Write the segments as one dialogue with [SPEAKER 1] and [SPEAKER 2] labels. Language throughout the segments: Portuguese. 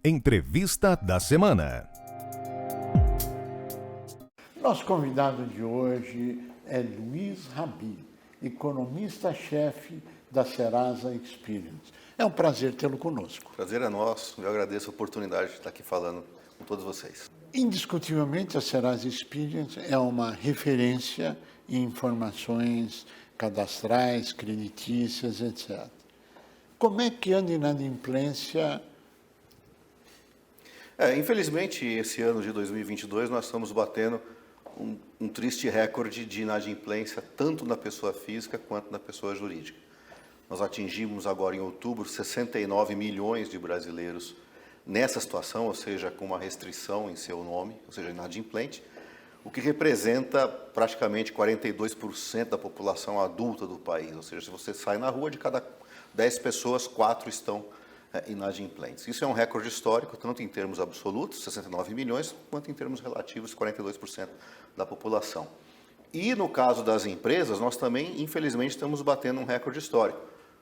[SPEAKER 1] Entrevista da semana.
[SPEAKER 2] Nosso convidado de hoje é Luiz Rabi, economista-chefe da Serasa Experian. É um prazer tê-lo conosco.
[SPEAKER 3] Prazer é nosso, eu agradeço a oportunidade de estar aqui falando com todos vocês.
[SPEAKER 2] Indiscutivelmente, a Serasa Experian é uma referência em informações cadastrais, creditícias, etc. Como é que anda a inadimplência?
[SPEAKER 3] Infelizmente, esse ano de 2022, nós estamos batendo um triste recorde de inadimplência, tanto na pessoa física quanto na pessoa jurídica. Nós atingimos agora em outubro 69 milhões de brasileiros nessa situação, ou seja, com uma restrição em seu nome, ou seja, inadimplente, o que representa praticamente 42% da população adulta do país. Ou seja, se você sai na rua, de cada 10 pessoas, 4 estão inadimplentes. Isso é um recorde histórico, tanto em termos absolutos, 69 milhões, quanto em termos relativos, 42% da população. E no caso das empresas, nós também, infelizmente, estamos batendo um recorde histórico.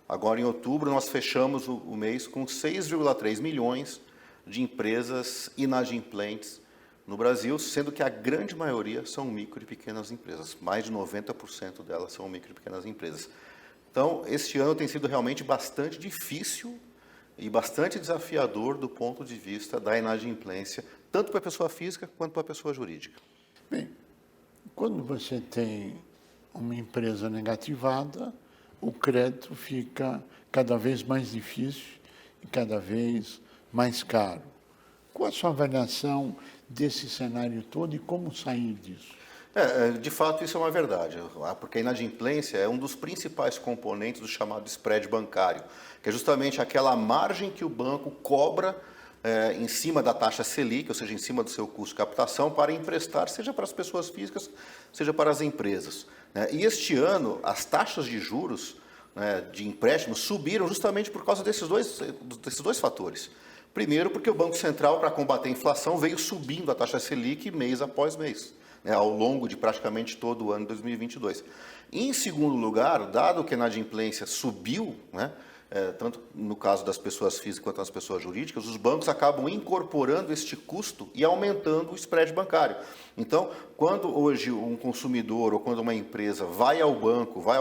[SPEAKER 3] Agora, em outubro, nós fechamos o mês com 6,3 milhões de empresas inadimplentes no Brasil, sendo que a grande maioria são micro e pequenas empresas. Mais de 90% delas são micro e pequenas empresas. Então, este ano tem sido realmente bastante difícil e bastante desafiador do ponto de vista da inadimplência, tanto para a pessoa física quanto para a pessoa jurídica.
[SPEAKER 2] Bem, quando você tem uma empresa negativada, o crédito fica cada vez mais difícil e cada vez mais caro. Qual a sua avaliação desse cenário todo e como sair disso?
[SPEAKER 3] De fato, isso é uma verdade, porque a inadimplência é um dos principais componentes do chamado spread bancário, que é justamente aquela margem que o banco cobra em cima da taxa Selic, ou seja, em cima do seu custo de captação, para emprestar, seja para as pessoas físicas, seja para as empresas. E este ano, as taxas de juros de empréstimos subiram justamente por causa desses dois fatores. Primeiro, porque o Banco Central, para combater a inflação, veio subindo a taxa Selic mês após mês, ao longo de praticamente todo o ano de 2022. Em segundo lugar, dado que a inadimplência subiu, tanto no caso das pessoas físicas quanto das pessoas jurídicas, os bancos acabam incorporando este custo e aumentando o spread bancário. Então, quando hoje um consumidor ou quando uma empresa vai ao banco, vai a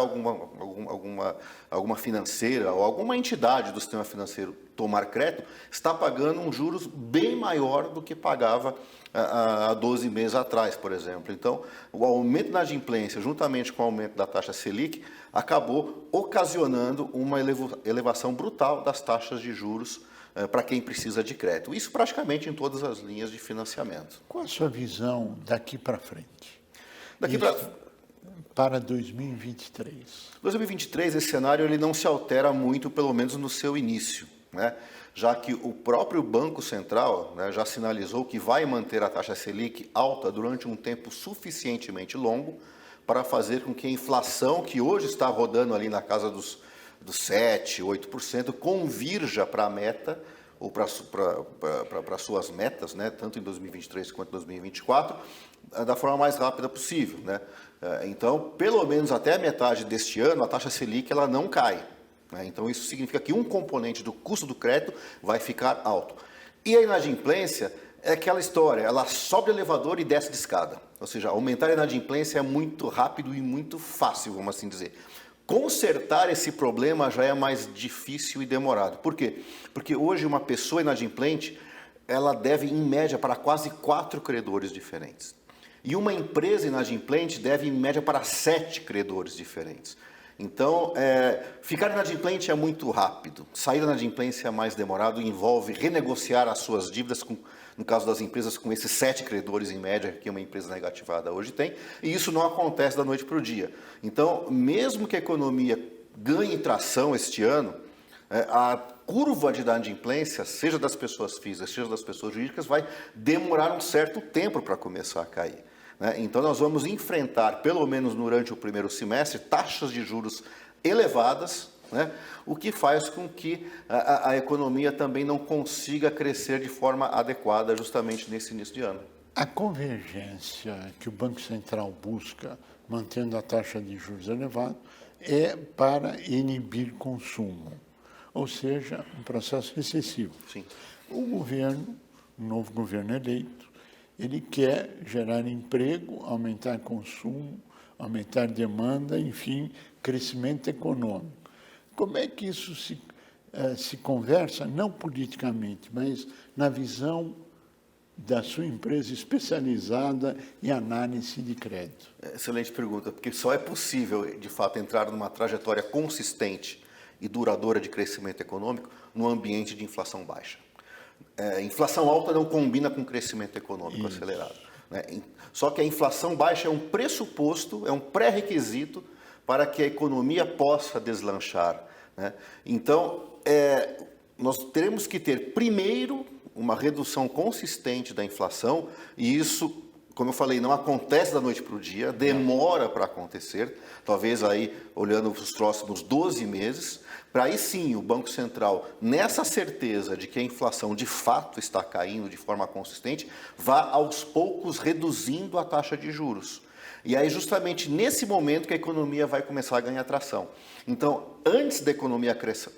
[SPEAKER 3] alguma financeira ou alguma entidade do sistema financeiro tomar crédito, está pagando um juros bem maior do que pagava há 12 meses atrás, por exemplo. Então, o aumento da inadimplência, juntamente com o aumento da taxa Selic, acabou ocasionando uma elevação brutal das taxas de juros para quem precisa de crédito. Isso praticamente em todas as linhas de financiamento.
[SPEAKER 2] Qual a sua visão daqui para frente? Para 2023.
[SPEAKER 3] 2023, esse cenário ele não se altera muito, pelo menos no seu início, já que o próprio Banco Central já sinalizou que vai manter a taxa Selic alta durante um tempo suficientemente longo para fazer com que a inflação, que hoje está rodando ali na casa dos 7%, 8%, convirja para a meta, ou para suas metas, tanto em 2023 quanto em 2024, da forma mais rápida possível. Então, pelo menos até a metade deste ano, a taxa Selic ela não cai. Então, isso significa que um componente do custo do crédito vai ficar alto. E a inadimplência é aquela história, ela sobe o elevador e desce de escada. Ou seja, aumentar a inadimplência é muito rápido e muito fácil, vamos assim dizer. Consertar esse problema já é mais difícil e demorado. Por quê? Porque hoje uma pessoa inadimplente, ela deve, em média, para quase 4 credores diferentes. E uma empresa inadimplente deve, em média, para 7 credores diferentes. Então, ficar inadimplente é muito rápido. Sair da inadimplência é mais demorado e envolve renegociar as suas dívidas, no caso das empresas, com esses 7 credores em média que uma empresa negativada hoje tem. E isso não acontece da noite para o dia. Então, mesmo que a economia ganhe tração este ano, a curva de inadimplência, seja das pessoas físicas, seja das pessoas jurídicas, vai demorar um certo tempo para começar a cair. Então, nós vamos enfrentar, pelo menos durante o primeiro semestre, taxas de juros elevadas, o que faz com que a economia também não consiga crescer de forma adequada justamente nesse início de ano.
[SPEAKER 2] A convergência que o Banco Central busca, mantendo a taxa de juros elevada, é para inibir consumo, ou seja, um processo recessivo.
[SPEAKER 3] Sim.
[SPEAKER 2] O novo governo eleito, ele quer gerar emprego, aumentar consumo, aumentar demanda, enfim, crescimento econômico. Como é que isso se conversa, não politicamente, mas na visão da sua empresa especializada em análise de crédito?
[SPEAKER 3] Excelente pergunta, porque só é possível, de fato, entrar numa trajetória consistente e duradoura de crescimento econômico num ambiente de inflação baixa. Inflação alta não combina com crescimento econômico acelerado, né? Só que a inflação baixa é um pressuposto, é um pré-requisito para que a economia possa deslanchar, né? Então, nós teremos que ter, primeiro, uma redução consistente da inflação, e isso, como eu falei, não acontece da noite para o dia, demora para acontecer, talvez aí olhando os próximos 12 meses, para aí sim o Banco Central, nessa certeza de que a inflação de fato está caindo de forma consistente, vá aos poucos reduzindo a taxa de juros. E aí justamente nesse momento que a economia vai começar a ganhar tração. Então, antes da economia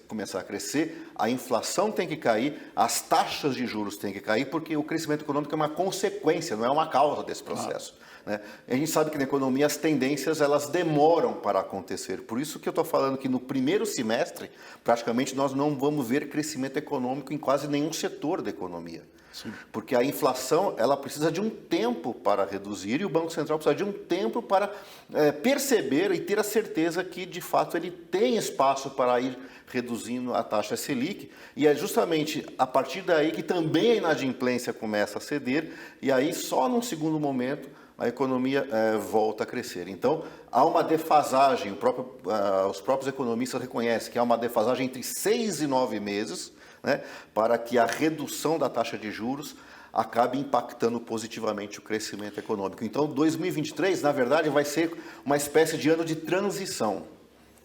[SPEAKER 3] começar a crescer, a inflação tem que cair, as taxas de juros têm que cair, porque o crescimento econômico é uma consequência, não é uma causa desse processo. Né? A gente sabe que na economia as tendências elas demoram para acontecer. Por isso que eu estou falando que no primeiro semestre, praticamente nós não vamos ver crescimento econômico em quase nenhum setor da economia. Sim. Porque a inflação ela precisa de um tempo para reduzir e o Banco Central precisa de um tempo para perceber e ter a certeza que, de fato, ele tem espaço para ir reduzindo a taxa Selic. E é justamente a partir daí que também a inadimplência começa a ceder e aí só num segundo momento a economia volta a crescer. Então, há uma defasagem, os próprios economistas reconhecem que há uma defasagem entre 6 e 9 meses, né, para que a redução da taxa de juros acabe impactando positivamente o crescimento econômico. Então, 2023, na verdade, vai ser uma espécie de ano de transição,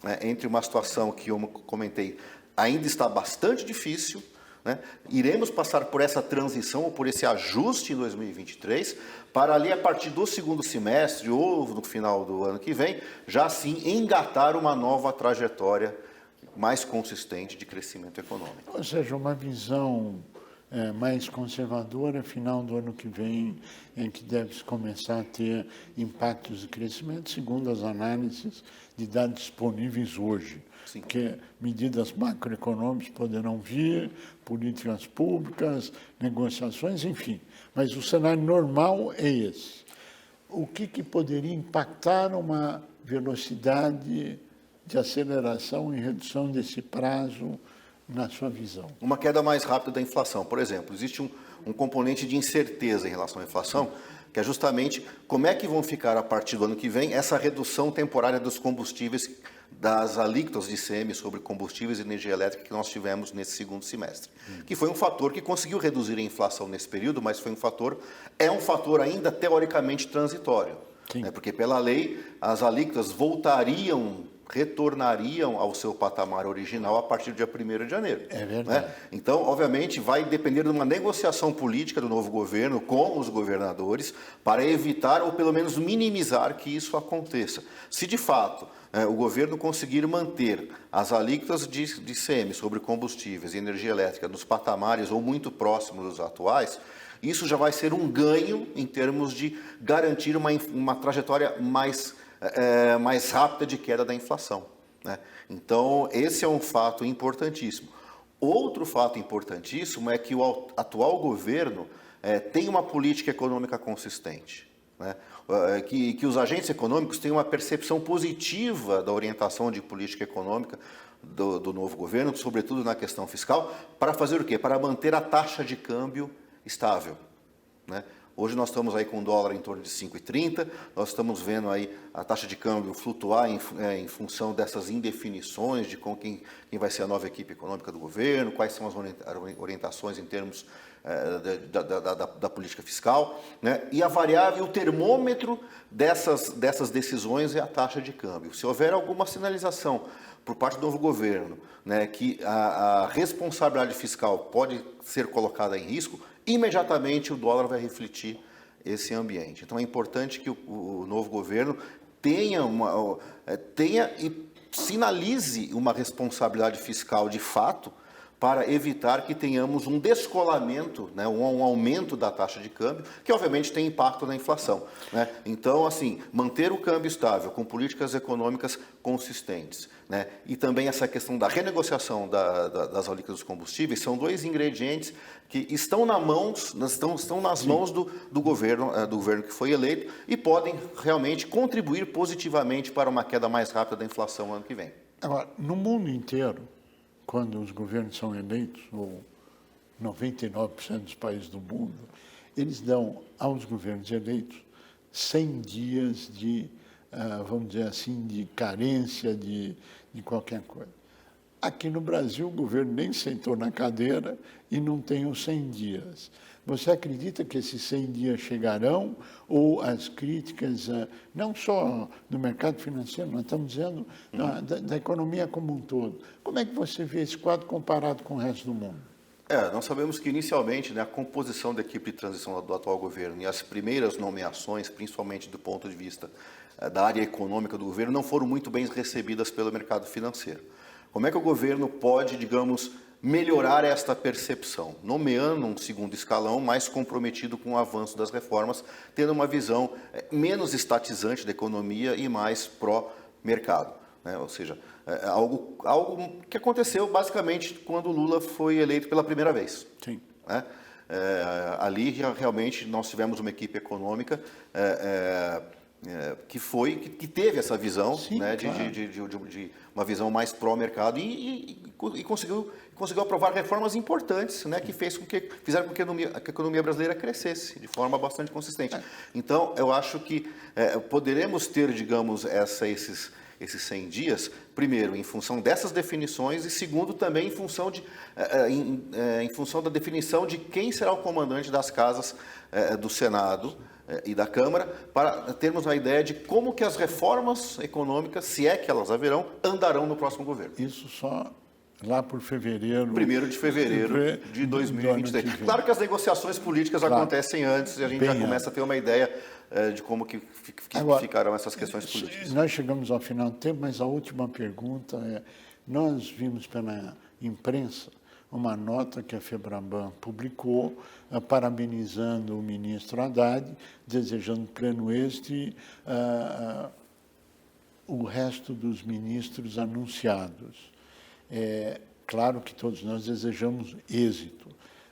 [SPEAKER 3] né, entre uma situação que eu comentei ainda está bastante difícil, né, iremos passar por essa transição ou por esse ajuste em 2023, para ali a partir do segundo semestre ou no final do ano que vem, já sim engatar uma nova trajetória mais consistente de crescimento econômico.
[SPEAKER 2] Ou seja, uma visão mais conservadora, final do ano que vem, em que deve começar a ter impactos de crescimento, segundo as análises de dados disponíveis hoje. Sim. Que medidas macroeconômicas poderão vir, políticas públicas, negociações, enfim. Mas o cenário normal é esse. O que poderia impactar uma velocidade de aceleração e redução desse prazo na sua visão?
[SPEAKER 3] Uma queda mais rápida da inflação. Por exemplo, existe um componente de incerteza em relação à inflação, que é justamente como é que vão ficar a partir do ano que vem essa redução temporária dos combustíveis, das alíquotas de ICM sobre combustíveis e energia elétrica que nós tivemos nesse segundo semestre. Que foi um fator que conseguiu reduzir a inflação nesse período, mas é um fator ainda teoricamente transitório. Né? Porque pela lei as alíquotas retornariam ao seu patamar original a partir do dia 1º de janeiro.
[SPEAKER 2] É verdade.
[SPEAKER 3] Né? Então, obviamente, vai depender de uma negociação política do novo governo com os governadores para evitar ou pelo menos minimizar que isso aconteça. Se de fato o governo conseguir manter as alíquotas de ICM sobre combustíveis e energia elétrica nos patamares ou muito próximos dos atuais, isso já vai ser um ganho em termos de garantir uma trajetória mais rápida de queda da inflação. Né? Então, esse é um fato importantíssimo. Outro fato importantíssimo é que o atual governo tem uma política econômica consistente. Né? Que os agentes econômicos têm uma percepção positiva da orientação de política econômica do novo governo, sobretudo na questão fiscal, para fazer o quê? Para manter a taxa de câmbio estável. Né? Hoje nós estamos aí com o dólar em torno de 5,30, nós estamos vendo aí a taxa de câmbio flutuar em função dessas indefinições de quem vai ser a nova equipe econômica do governo, quais são as orientações em termos da política fiscal, né? E a variável, o termômetro dessas decisões é a taxa de câmbio. Se houver alguma sinalização por parte do novo governo, né, que a responsabilidade fiscal pode ser colocada em risco, imediatamente o dólar vai refletir esse ambiente. Então é importante que o novo governo tenha e sinalize uma responsabilidade fiscal de fato para evitar que tenhamos um descolamento, né, um aumento da taxa de câmbio, que obviamente tem impacto na inflação, né? Então, assim, manter o câmbio estável com políticas econômicas consistentes, né, e também essa questão da renegociação das alíquotas dos combustíveis são dois ingredientes que estão nas mãos do governo que foi eleito e podem realmente contribuir positivamente para uma queda mais rápida da inflação no ano que vem.
[SPEAKER 2] Agora, no mundo inteiro, quando os governos são eleitos, ou 99% dos países do mundo, eles dão aos governos eleitos 100 dias de, vamos dizer assim, de carência de qualquer coisa. Aqui no Brasil, o governo nem sentou na cadeira e não tem os 100 dias. Você acredita que esses 100 dias chegarão ou as críticas, não só do mercado financeiro, nós estamos dizendo da economia como um todo. Como é que você vê esse quadro comparado com o resto do mundo?
[SPEAKER 3] Nós sabemos que inicialmente, né, a composição da equipe de transição do atual governo e as primeiras nomeações, principalmente do ponto de vista da área econômica do governo, não foram muito bem recebidas pelo mercado financeiro. Como é que o governo pode, digamos, melhorar esta percepção, nomeando um segundo escalão mais comprometido com o avanço das reformas, tendo uma visão menos estatizante da economia e mais pró-mercado, né? Ou seja, algo que aconteceu basicamente quando o Lula foi eleito pela primeira vez.
[SPEAKER 2] Sim.
[SPEAKER 3] Né? Ali realmente nós tivemos uma equipe econômica que teve essa visão,
[SPEAKER 2] sim,
[SPEAKER 3] né,
[SPEAKER 2] claro,
[SPEAKER 3] de uma visão mais pró-mercado e conseguiu aprovar reformas importantes, né, que fizeram com que a economia brasileira crescesse de forma bastante consistente. Então, eu acho que poderemos ter, digamos, esses 100 dias, primeiro, em função dessas definições e, segundo, também em função da definição de quem será o comandante das casas do Senado e da Câmara, para termos uma ideia de como que as reformas econômicas, se é que elas haverão, andarão no próximo governo.
[SPEAKER 2] Isso só lá por fevereiro.
[SPEAKER 3] 1º de fevereiro de 2023. Claro que as negociações políticas acontecem antes e a gente já começa a ter uma ideia de como que ficarão essas questões políticas.
[SPEAKER 2] Nós chegamos ao final do tempo, mas a última pergunta é, nós vimos pela imprensa uma nota que a FEBRABAN publicou, parabenizando o ministro Haddad, desejando pleno êxito e o resto dos ministros anunciados. Claro que todos nós desejamos êxito,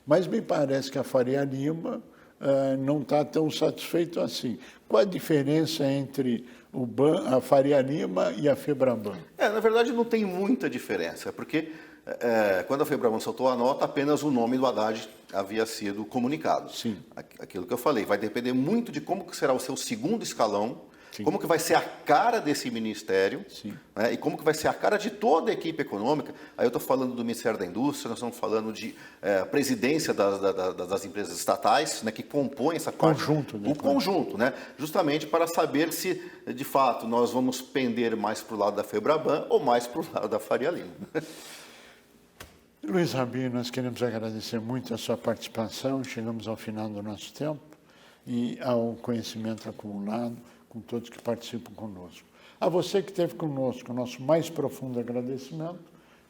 [SPEAKER 2] mas me parece que a Faria Lima não está tão satisfeito assim. Qual a diferença entre a Faria Lima e a FEBRABAN?
[SPEAKER 3] Na verdade, não tem muita diferença, porque quando a FEBRABAN soltou a nota, apenas o nome do Haddad havia sido comunicado.
[SPEAKER 2] Sim.
[SPEAKER 3] Aquilo que eu falei, vai depender muito de como que será o seu segundo escalão,
[SPEAKER 2] sim,
[SPEAKER 3] como que vai ser a cara desse ministério,
[SPEAKER 2] sim,
[SPEAKER 3] né, e como que vai ser a cara de toda a equipe econômica. Aí eu estou falando do Ministério da Indústria, nós estamos falando de presidência das empresas estatais, né, que compõem essa parte.
[SPEAKER 2] Conjunto, né?
[SPEAKER 3] O conjunto, né? Justamente para saber se, de fato, nós vamos pender mais para o lado da FEBRABAN ou mais para o lado da Faria Lima.
[SPEAKER 2] Luiz Rabin, nós queremos agradecer muito a sua participação, chegamos ao final do nosso tempo e ao conhecimento acumulado com todos que participam conosco. A você que esteve conosco, o nosso mais profundo agradecimento,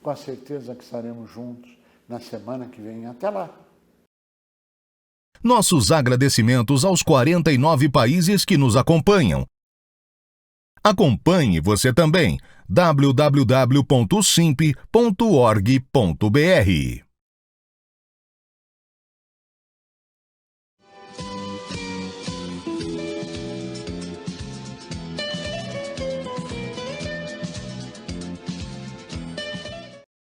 [SPEAKER 2] com a certeza que estaremos juntos na semana que vem. Até lá!
[SPEAKER 1] Nossos agradecimentos aos 49 países que nos acompanham. Acompanhe você também www.simp.org.br